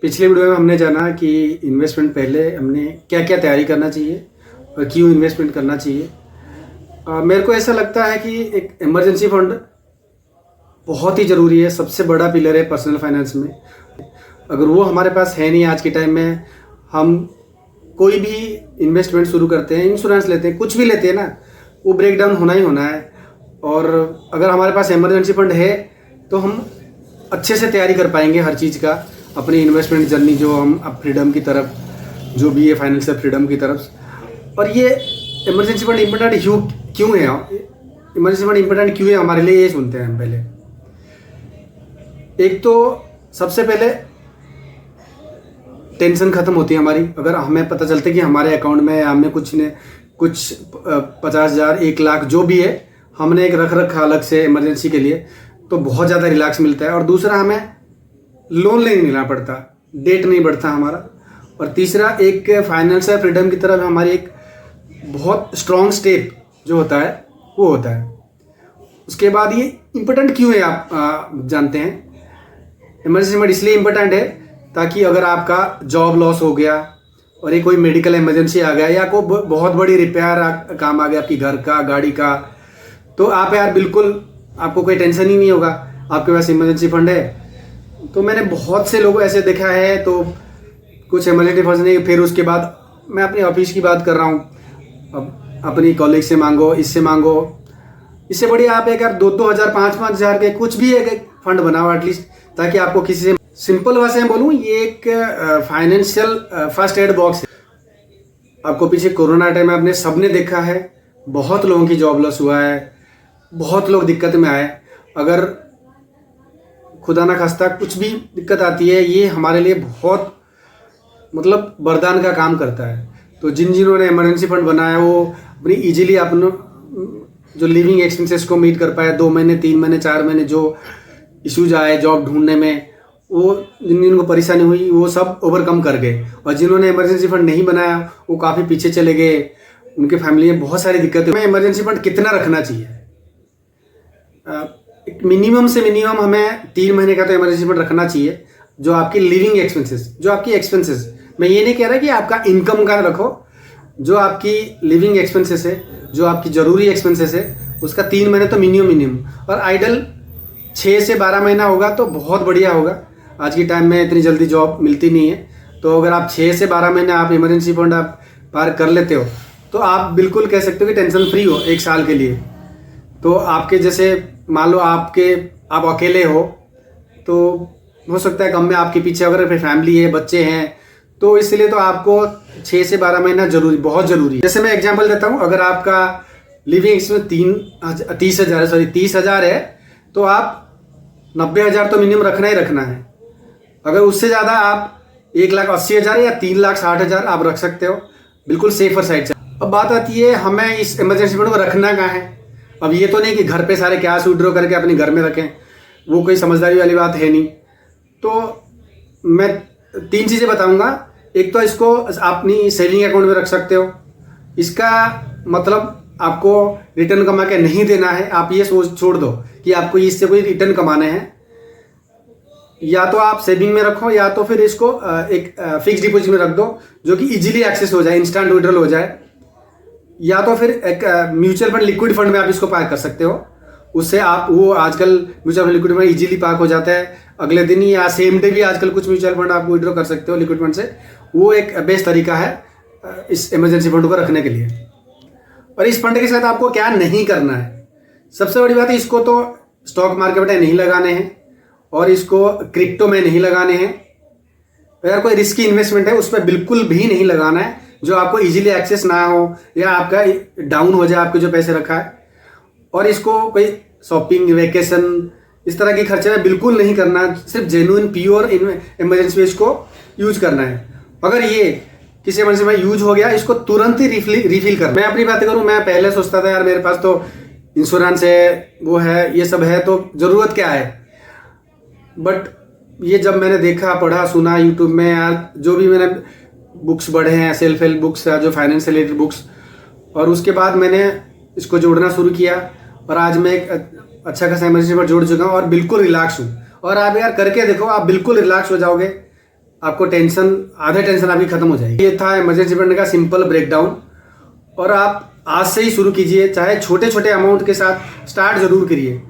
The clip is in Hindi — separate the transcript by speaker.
Speaker 1: पिछले वीडियो में हमने जाना कि इन्वेस्टमेंट पहले हमने क्या क्या तैयारी करना चाहिए और क्यों इन्वेस्टमेंट करना चाहिए। मेरे को ऐसा लगता है कि एक इमरजेंसी फंड बहुत ही ज़रूरी है, सबसे बड़ा पिलर है पर्सनल फाइनेंस में। अगर वो हमारे पास है नहीं आज के टाइम में, हम कोई भी इन्वेस्टमेंट शुरू करते हैं, इंश्योरेंस लेते हैं, कुछ भी लेते हैं ना, वो ब्रेक डाउन होना ही होना है। और अगर हमारे पास इमरजेंसी फंड है तो हम अच्छे से तैयारी कर पाएंगे हर चीज़ का, अपनी इन्वेस्टमेंट जर्नी जो हम अब फ्रीडम की तरफ, जो भी है फाइनेंशियल फ्रीडम की तरफ। और ये इमरजेंसी फंड इम्पोर्टेंट क्यों है, इमरजेंसी फंड इम्पोर्टेंट क्यों है हमारे लिए, ये सुनते हैं हम पहले। एक तो सबसे पहले टेंशन ख़त्म होती है हमारी। अगर हमें पता चलता है कि हमारे अकाउंट में हमें कुछ 50,000 1 लाख जो भी है हमने एक रख रखा अलग से इमरजेंसी के लिए, तो बहुत ज़्यादा रिलैक्स मिलता है। और दूसरा, हमें लोन नहीं लेना पड़ता, डेट नहीं बढ़ता हमारा। और तीसरा, एक फाइनेंशियल फ्रीडम की तरफ हमारी एक बहुत स्ट्रॉन्ग स्टेप जो होता है वो होता है। उसके बाद ये इम्पोर्टेंट क्यों है आप जानते हैं। इमरजेंसी फंड इसलिए इम्पोर्टेंट है ताकि अगर आपका जॉब लॉस हो गया और ये कोई मेडिकल इमरजेंसी आ गया या कोई बहुत बड़ी रिपेयर काम आ गया आपकी घर का, गाड़ी का, तो आप यार बिल्कुल आपको कोई टेंशन ही नहीं होगा, आपके पास इमरजेंसी फंड है। तो मैंने बहुत से लोगों ऐसे देखा है, तो कुछ इमरजेंसी फंड नहीं, फिर उसके बाद मैं अपने ऑफिस की बात कर रहा हूँ, अब अपनी कॉलेज से मांगो, इससे मांगो, इससे बढ़िया आप एक 2,000 5,000 5,000 के कुछ भी एक फंड बनाओ एटलीस्ट, ताकि आपको किसी से, सिंपल भाषा में बोलूँ, ये एक फाइनेंशियल फर्स्ट एड बॉक्स है। आपको पीछे कोरोना टाइम में आपने सबने देखा है, बहुत लोगों की जॉब लॉस हुआ है, बहुत लोग दिक्कत में आए। अगर खुदा ना खास्ता कुछ भी दिक्कत आती है, ये हमारे लिए बहुत मतलब वरदान का काम करता है। तो जिन्होंने इमरजेंसी फंड बनाया वो अपनी इजीली अपने जो लिविंग एक्सपेंसेस को मीट कर पाए, 2 महीने 3 महीने 4 महीने जो इश्यूज आए जॉब ढूंढने में, वो जिनको परेशानी हुई वो सब ओवरकम कर गए। और जिन्होंने इमरजेंसी फंड नहीं बनाया वो काफ़ी पीछे चले गए, उनके फैमिली में बहुत सारी दिक्कतें। हमें इमरजेंसी फंड कितना रखना चाहिए, मिनिमम से मिनिमम हमें 3 महीने का तो इमरजेंसी फंड रखना चाहिए। जो आपकी लिविंग एक्सपेंसेस, जो आपकी एक्सपेंसेस, मैं ये नहीं कह रहा कि आपका इनकम का रखो, जो आपकी लिविंग एक्सपेंसेस है, जो आपकी ज़रूरी एक्सपेंसेस है, उसका 3 महीने तो मिनिमम। और आइडल 6 से 12 महीना होगा तो बहुत बढ़िया होगा। आज के टाइम में इतनी जल्दी जॉब मिलती नहीं है, तो अगर आप 6 से 12 महीने आप इमरजेंसी फंड आप पार कर लेते हो तो आप बिल्कुल कह सकते हो कि टेंशन फ्री हो 1 साल के लिए। तो आपके जैसे मान लो आप अकेले हो, तो हो सकता है कम में आपके पीछे अगर फिर फैमिली है, बच्चे हैं, तो इसलिए तो आपको 6 से 12 महीना बहुत ज़रूरी है। जैसे मैं एग्जांपल देता हूँ, अगर आपका लिविंग एक्सपेंस 30,000 है तो आप 90,000 तो मिनिमम रखना ही रखना है। अगर उससे ज़्यादा आप 1,80,000 या 3,60,000 आप रख सकते हो, बिल्कुल सेफर साइड से। अब बात आती है हमें इस इमरजेंसी फंड को रखना कहाँ है। अब ये तो नहीं कि घर पे सारे कैश विड्रॉ करके अपने घर में रखें, वो कोई समझदारी वाली बात है नहीं। तो मैं 3 चीज़ें बताऊंगा। एक तो इसको अपनी सेविंग अकाउंट में रख सकते हो, इसका मतलब आपको रिटर्न कमा के नहीं देना है। आप ये सोच छोड़ दो कि आपको इससे कोई रिटर्न कमाने हैं। या तो आप सेविंग में रखो, या तो फिर इसको एक फिक्स डिपॉजिट में रख दो जो कि इजीली एक्सेस हो जाए, इंस्टेंट विड्रॉल हो जाए। या तो फिर एक म्यूचुअल फंड लिक्विड फंड में आप इसको पार्क कर सकते हो। उससे आप वो आजकल mutual fund liquid fund easily park हो जाता है, अगले दिन ही या सेम डे भी आजकल कुछ म्यूचुअल फंड आप विड्रॉ कर सकते हो लिक्विड फंड से। वो एक बेस्ट तरीका है इस इमरजेंसी फंड को रखने के लिए। और इस फंड के साथ आपको क्या नहीं करना है, सबसे बड़ी बात है, इसको तो स्टॉक मार्केट में नहीं लगाने हैं और इसको क्रिप्टो में नहीं लगाने हैं। अगर कोई रिस्की इन्वेस्टमेंट है उस पर बिल्कुल भी नहीं लगाना है, जो आपको इजीली एक्सेस ना हो या आपका डाउन हो जाए आपके जो पैसे रखा है। और इसको कोई शॉपिंग, वेकेशन, इस तरह के खर्चे में बिल्कुल नहीं करना। सिर्फ जेन्युइन प्योर इमरजेंसी में इसको यूज करना है। अगर ये किसी इमरजेंसी में यूज हो गया, इसको तुरंत ही रिफिल करना। मैं अपनी बात करूँ, मैं पहले सोचता था यार मेरे पास तो इंश्योरेंस है, वो है, ये सब है, तो ज़रूरत क्या है। बट ये जब मैंने देखा, पढ़ा, सुना यूट्यूब में, यार जो भी मैंने बुक्स पढ़े हैं, सेल्फ हेल्प बुक्स, जो फाइनेंस से रिलेटेड बुक्स, और उसके बाद मैंने इसको जोड़ना शुरू किया। और आज मैं एक अच्छा खासा इमरजेंसी फंड जोड़ चुका हूँ और बिल्कुल रिलैक्स हूँ। और आप यार करके देखो, आप बिल्कुल रिलैक्स हो जाओगे। आपको टेंशन, आधे टेंशन आपकी खत्म हो जाएगी। ये था इमरजेंसी फंड का सिंपल ब्रेकडाउन। और आप आज से ही शुरू कीजिए, चाहे छोटे छोटे अमाउंट के साथ स्टार्ट जरूर करिए।